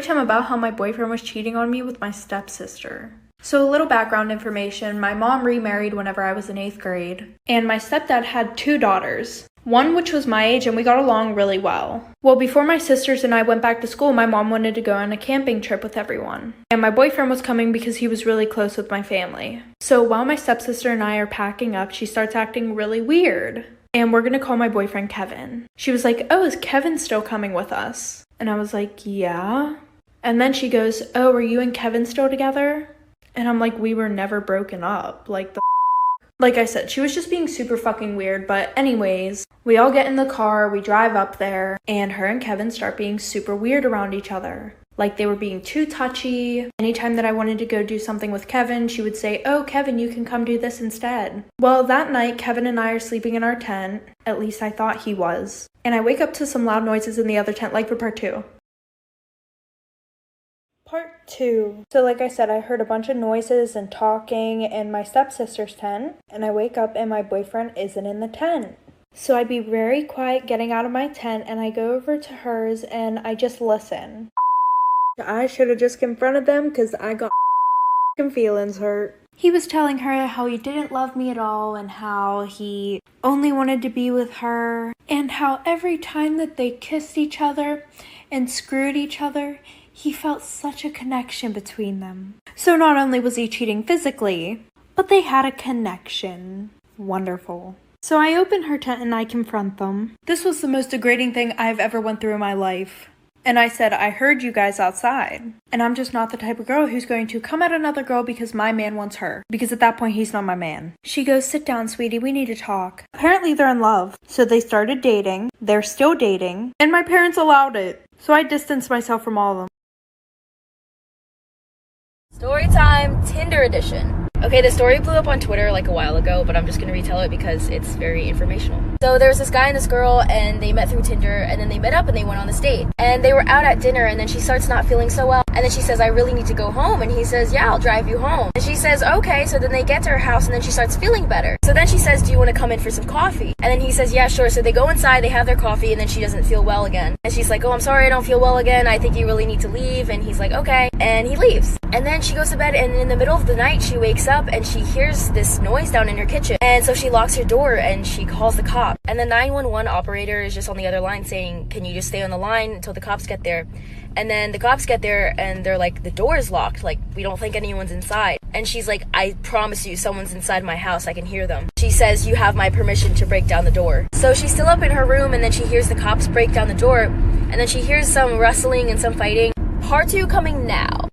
time about how my boyfriend was cheating on me with my stepsister. So a little background information, my mom remarried whenever I was in 8th grade, and my stepdad had 2 daughters. One which was my age and we got along really well. Well, before my sisters and I went back to school, my mom wanted to go on a camping trip with everyone. And my boyfriend was coming because he was really close with my family. So while my stepsister and I are packing up, she starts acting really weird. And we're gonna call my boyfriend Kevin. She was like, "Oh, is Kevin still coming with us?" And I was like, "Yeah." And then she goes, "Oh, are you and Kevin still together?" And I'm like, "We were never broken up. Like I said, she was just being super fucking weird. But anyways, we all get in the car, we drive up there, and her and Kevin start being super weird around each other. Like they were being too touchy. Anytime that I wanted to go do something with Kevin, she would say, "Oh, Kevin, you can come do this instead." Well, that night, Kevin and I are sleeping in our tent. At least I thought he was. And I wake up to some loud noises in the other tent, like for part 2. Part 2. So like I said, I heard a bunch of noises and talking in my stepsister's tent, and I wake up and my boyfriend isn't in the tent. So I'd be very quiet getting out of my tent, and I go over to hers and I just listen. I should have just confronted them because I got feelings hurt. He was telling her how he didn't love me at all and how he only wanted to be with her, and how every time that they kissed each other and screwed each other, he felt such a connection between them. So not only was he cheating physically, but they had a connection. Wonderful. So I open her tent and I confront them. This was the most degrading thing I've ever went through in my life. And I said, "I heard you guys outside. And I'm just not the type of girl who's going to come at another girl because my man wants her. Because at that point, he's not my man." She goes, "Sit down, sweetie. We need to talk." Apparently, they're in love. So they started dating. They're still dating. And my parents allowed it. So I distanced myself from all of them. Storytime Tinder edition. Okay, the story blew up on Twitter like a while ago, but I'm just gonna retell it because it's very informational. So there was this guy and this girl, and they met through Tinder, and then they met up and they went on this date. And they were out at dinner, and then she starts not feeling so well. And then she says, "I really need to go home." And he says, "Yeah, I'll drive you home." And she says, "Okay." So then they get to her house, and then she starts feeling better. So then she says, "Do you want to come in for some coffee?" And then he says, "Yeah, sure." So they go inside, they have their coffee, and then she doesn't feel well again. And she's like, "Oh, I'm sorry, I don't feel well again. I think you really need to leave." And he's like, "Okay." And he leaves. And then she goes to bed, and in the middle of the night, she wakes up, and she hears this noise down in her kitchen. And so she locks her door, and she calls the cop. And the 911 operator is just on the other line saying, "Can you just stay on the line until the cops get there?" And then the cops get there, and they're like, "The door is locked. Like, we don't think anyone's inside." And she's like, "I promise you, someone's inside my house. I can hear them." She says, "You have my permission to break down the door." So she's still up in her room, and then she hears the cops break down the door, and then she hears some wrestling and some fighting. Part 2 coming now.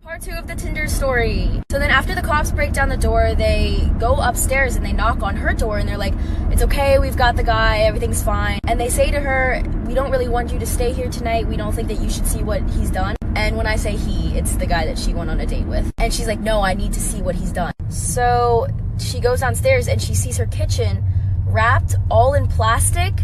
Part 2 of the Tinder story. So then after the cops break down the door, they go upstairs and they knock on her door, and they're like, "It's okay, we've got the guy, everything's fine." And they say to her, "We don't really want you to stay here tonight. We don't think that you should see what he's done." And when I say he, it's the guy that she went on a date with. And she's like, "No, I need to see what he's done." So she goes downstairs and she sees her kitchen wrapped all in plastic,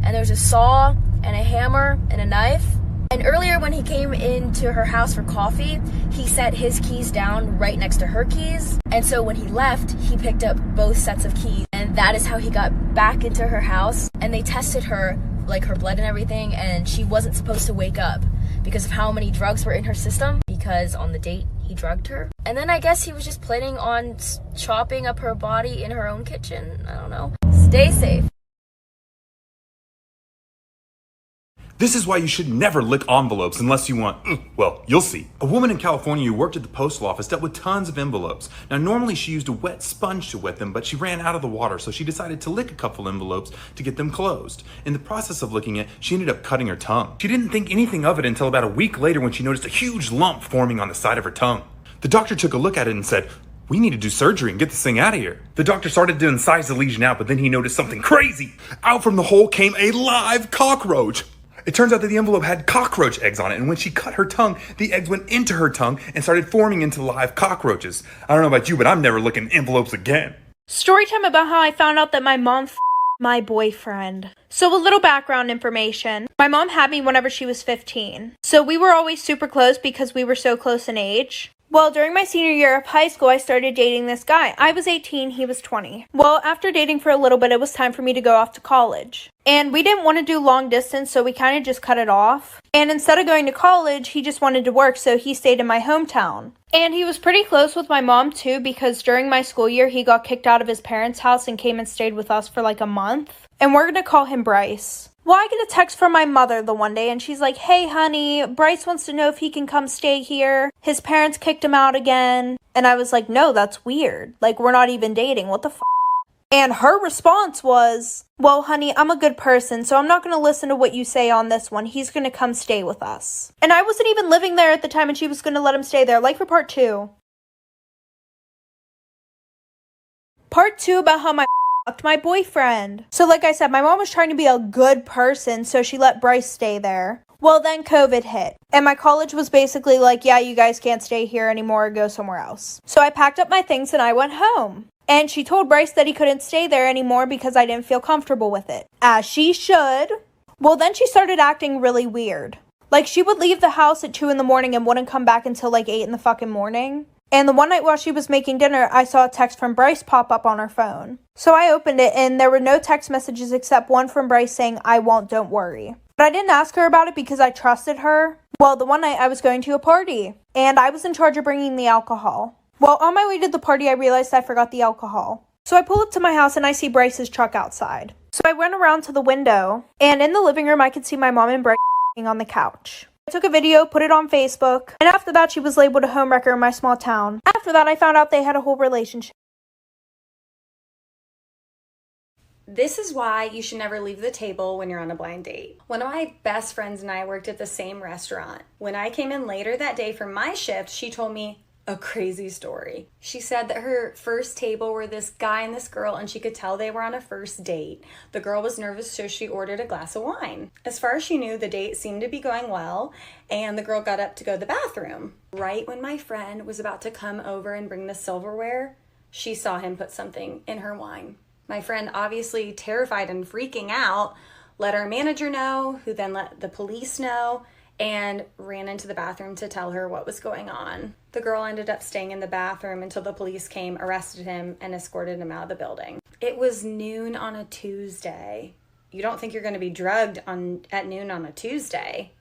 and there's a saw and a hammer and a knife. And earlier when he came into her house for coffee, he set his keys down right next to her keys. And so when he left, he picked up both sets of keys. And that is how he got back into her house. And they tested her, like her blood and everything, and she wasn't supposed to wake up because of how many drugs were in her system, because on the date, he drugged her. And then I guess he was just planning on chopping up her body in her own kitchen. I don't know. Stay safe. This is why you should never lick envelopes unless you want, well, you'll see. A woman in California who worked at the postal office dealt with tons of envelopes. Now, normally she used a wet sponge to wet them, but she ran out of the water, so she decided to lick a couple envelopes to get them closed. In the process of licking it, she ended up cutting her tongue. She didn't think anything of it until about a week later when she noticed a huge lump forming on the side of her tongue. The doctor took a look at it and said, "We need to do surgery and get this thing out of here." The doctor started to incise the lesion out, but then he noticed something crazy. Out from the hole came a live cockroach. It turns out that the envelope had cockroach eggs on it, and when she cut her tongue, the eggs went into her tongue and started forming into live cockroaches. I don't know about you, but I'm never licking envelopes again. Storytime about how I found out that my mom my boyfriend. So a little background information. My mom had me whenever she was 15. So we were always super close because we were so close in age. Well, during my senior year of high school, I started dating this guy. I was 18, he was 20. Well, after dating for a little bit, it was time for me to go off to college. And we didn't want to do long distance, so we kind of just cut it off. And instead of going to college, he just wanted to work, so he stayed in my hometown. And he was pretty close with my mom, too, because during my school year, he got kicked out of his parents' house and came and stayed with us for like a month. And we're going to call him Bryce. Well, I get a text from my mother the one day, and she's like, "Hey, honey, Bryce wants to know if he can come stay here. His parents kicked him out again." And I was like, "No, that's weird. Like, we're not even dating. What the f***?" And her response was, "Well, honey, I'm a good person, so I'm not going to listen to what you say on this one. He's going to come stay with us." And I wasn't even living there at the time, and she was going to let him stay there. Like for part 2. Part 2 about how my fucked my boyfriend. So like I said, my mom was trying to be a good person, so she let Bryce stay there. Well, then COVID hit, and my college was basically like, "Yeah, you guys can't stay here anymore, go somewhere else." So I packed up my things and I went home. And she told Bryce that he couldn't stay there anymore because I didn't feel comfortable with it. As she should. Well, then she started acting really weird. Like, she would leave the house at 2 in the morning and wouldn't come back until like 8 in the fucking morning. And the one night while she was making dinner, I saw a text from Bryce pop up on her phone. So I opened it, and there were no text messages except one from Bryce saying, "I won't, don't worry." But I didn't ask her about it because I trusted her. Well, the one night I was going to a party, and I was in charge of bringing the alcohol. Well, on my way to the party, I realized I forgot the alcohol. So I pull up to my house, and I see Bryce's truck outside. So I went around to the window, and in the living room, I could see my mom and Bryce on the couch. I took a video, put it on Facebook, and after that, she was labeled a homewrecker in my small town. After that, I found out they had a whole relationship. This is why you should never leave the table when you're on a blind date. One of my best friends and I worked at the same restaurant. When I came in later that day for my shift, she told me a crazy story. She said that her first table were this guy and this girl, and she could tell they were on a first date. The girl was nervous, so she ordered a glass of wine. As far as she knew, the date seemed to be going well, and the girl got up to go to the bathroom. Right when my friend was about to come over and bring the silverware, she saw him put something in her wine. My friend, obviously terrified and freaking out, let our manager know, who then let the police know, and ran into the bathroom to tell her what was going on. The girl ended up staying in the bathroom until the police came, arrested him, and escorted him out of the building. It was noon on a Tuesday. You don't think you're going to be drugged at noon on a Tuesday.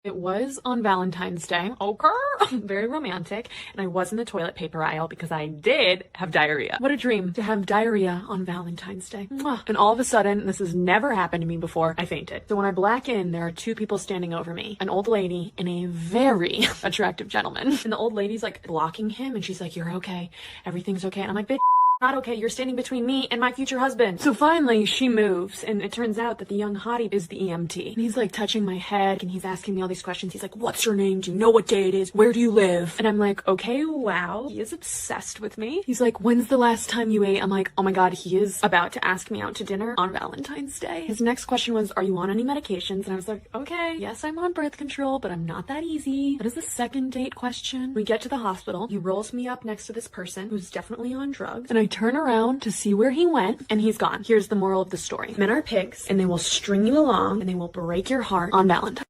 It was on Valentine's Day. Okay. Very romantic. And I was in the toilet paper aisle because I did have diarrhea. What a dream to have diarrhea on Valentine's Day. Mwah. And all of a sudden, this has never happened to me before, I fainted. So when I black in, there are 2 people standing over me. An old lady and a very attractive gentleman. And the old lady's like blocking him, and she's like, "You're okay. Everything's okay." And I'm like, "Bitch, not okay. You're standing between me and my future husband." So finally she moves, and it turns out that the young hottie is the EMT. And he's like touching my head, and he's asking me all these questions. He's like, "What's your name? Do you know what day it is? Where do you live?" And I'm like, okay, wow, he is obsessed with me. He's like, "When's the last time you ate?" I'm like, oh my god, he is about to ask me out to dinner on Valentine's Day. His next question was, "Are you on any medications?" And I was like, okay, yes, I'm on birth control, but I'm not that easy. That is the second date question. We get to the hospital. He rolls me up next to this person who's definitely on drugs, and I turn around to see where he went, and he's gone. Here's the moral of the story. Men are pigs, and they will string you along, and they will break your heart on Valentine's.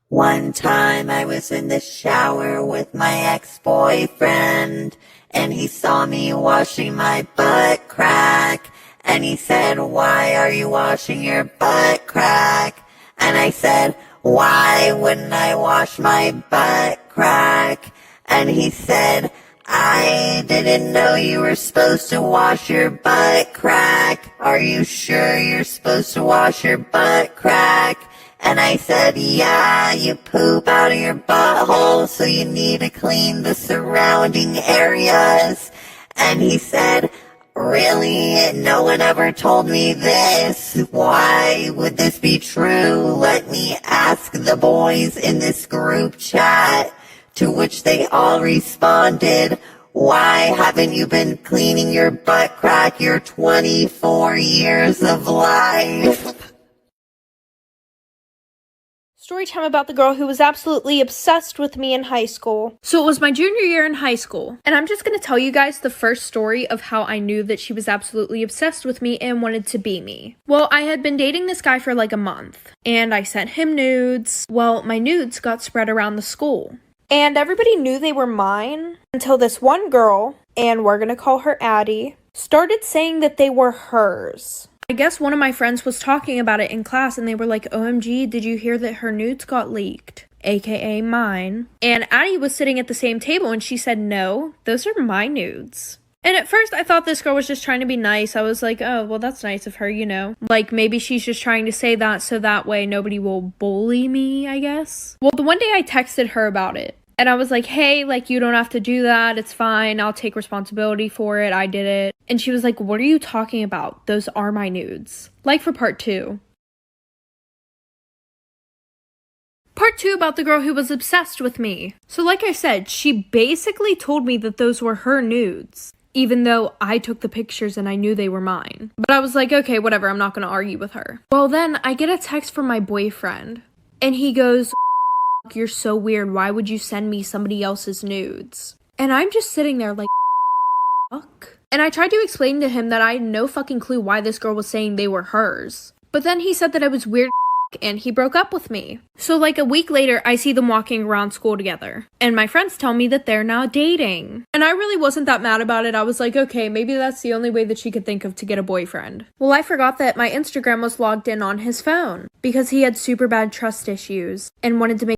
One time I was in the shower with my ex-boyfriend, and he saw me washing my butt crack, and he said, "Why are you washing your butt crack?" And I said, "Why wouldn't I wash my butt crack?" And he said, "I didn't know you were supposed to wash your butt crack. Are you sure you're supposed to wash your butt crack?" And I said, "Yeah, you poop out of your butthole, so you need to clean the surrounding areas." And he said, "Really? No one ever told me this. Why would this be true? Let me ask the boys in this group chat." To which they all responded, "Why haven't you been cleaning your butt crack your 24 years of life?" Story time about the girl who was absolutely obsessed with me in high school. So it was my junior year in high school, and I'm just gonna tell you guys the first story of how I knew that she was absolutely obsessed with me and wanted to be me. Well, I had been dating this guy for like a month, and I sent him nudes. Well, my nudes got spread around the school, and everybody knew they were mine until this one girl, and we're gonna call her Addie, started saying that they were hers. I guess one of my friends was talking about it in class and they were like, OMG, did you hear that her nudes got leaked? AKA mine. And Addie was sitting at the same table and she said, no, those are my nudes. And at first I thought this girl was just trying to be nice. I was like, oh, well, that's nice of her, you know. Like, maybe she's just trying to say that so that way nobody will bully me, I guess. Well, the one day I texted her about it. And I was like, hey, like, you don't have to do that. It's fine. I'll take responsibility for it. I did it. And she was like, what are you talking about? Those are my nudes. Like for part 2. Part 2 about the girl who was obsessed with me. So like I said, she basically told me that those were her nudes, even though I took the pictures and I knew they were mine. But I was like, okay, whatever. I'm not going to argue with her. Well, then I get a text from my boyfriend and he goes, you're so weird. Why would you send me somebody else's nudes? And I'm just sitting there like, fuck. And I tried to explain to him that I had no fucking clue why this girl was saying they were hers. But then he said that I was weird and he broke up with me. So like a week later, I see them walking around school together. And my friends tell me that they're now dating. And I really wasn't that mad about it. I was like, okay, maybe that's the only way that she could think of to get a boyfriend. Well, I forgot that my Instagram was logged in on his phone because he had super bad trust issues and wanted to make